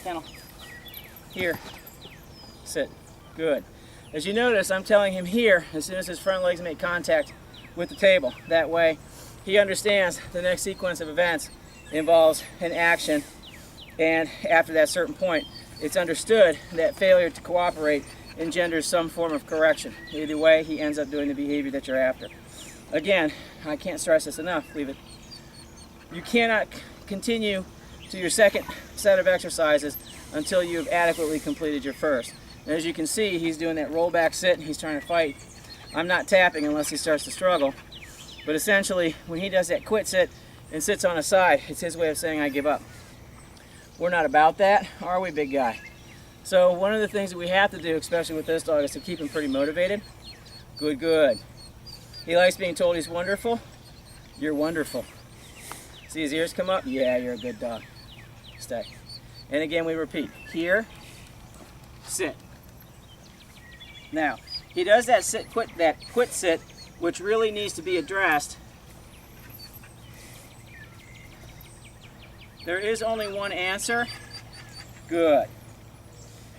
kennel. Here, sit, good. As you notice, I'm telling him here as soon as his front legs make contact with the table. That way, he understands the next sequence of events involves an action, and after that certain point, it's understood that failure to cooperate engenders some form of correction. Either way, he ends up doing the behavior that you're after. Again, I can't stress this enough, leave it. You cannot continue to your second set of exercises until you have adequately completed your first. And as you can see, he's doing that roll back sit and he's trying to fight. I'm not tapping unless he starts to struggle. But essentially, when he does that quit sit and sits on his side, it's his way of saying, I give up. We're not about that, are we, big guy? So one of the things that we have to do, especially with this dog, is to keep him pretty motivated. Good, good. He likes being told he's wonderful. You're wonderful. See his ears come up? Yeah, you're a good dog. Stay. And again, we repeat. Here, sit. Now, he does that quit sit, which really needs to be addressed. There is only one answer. Good.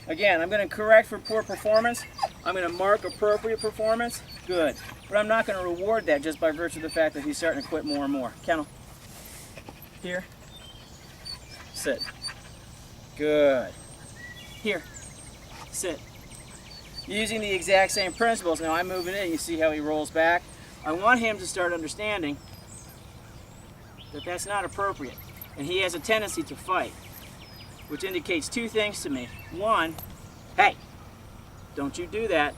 Again, I'm going to correct for poor performance. I'm going to mark appropriate performance. Good. But I'm not going to reward that just by virtue of the fact that he's starting to quit more and more. Kennel. Here. Sit. Good. Here. Sit. Using the exact same principles. Now I'm moving in. You see how he rolls back? I want him to start understanding that that's not appropriate. And he has a tendency to fight, which indicates two things to me. One, hey, don't you do that.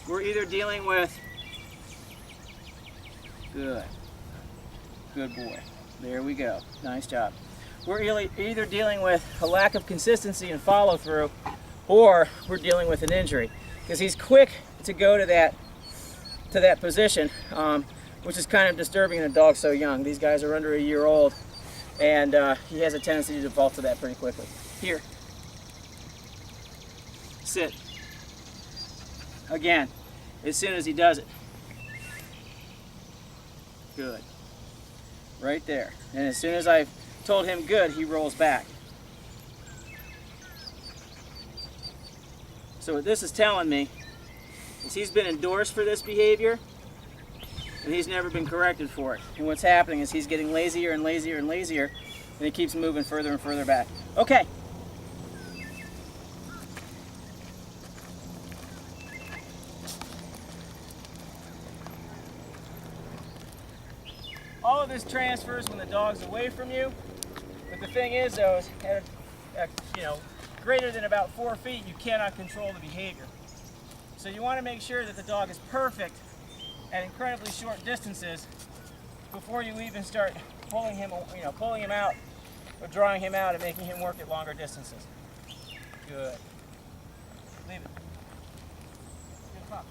We're either dealing with, good boy, there we go, nice job. We're either dealing with a lack of consistency and follow through, or we're dealing with an injury, because he's quick to go to that position, which is kind of disturbing in a dog so young. These guys are under a year old, and he has a tendency to default to that pretty quickly. Here. Sit. Again, as soon as he does it. Good. Right there. And as soon as I've told him good, he rolls back. So what this is telling me is he's been endorsed for this behavior, and he's never been corrected for it. And what's happening is he's getting lazier and lazier and lazier, and he keeps moving further and further back. Okay. All of this transfers when the dog's away from you, but the thing is, though, is at greater than about 4 feet, you cannot control the behavior. So you want to make sure that the dog is perfect at incredibly short distances before you even start pulling him out or drawing him out and making him work at longer distances. Good. Leave it. Good pup.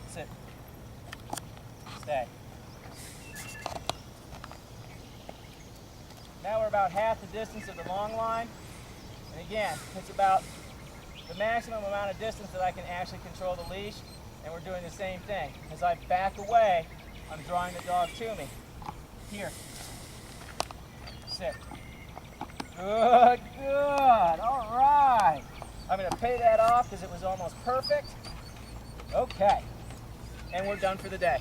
Sit. Stay. Now we're about half the distance of the long line. And again, it's about the maximum amount of distance that I can actually control the leash. And we're doing the same thing. As I back away, I'm drawing the dog to me. Here. Sit. Good, good. All right. I'm going to pay that off because it was almost perfect. Okay. And we're done for the day.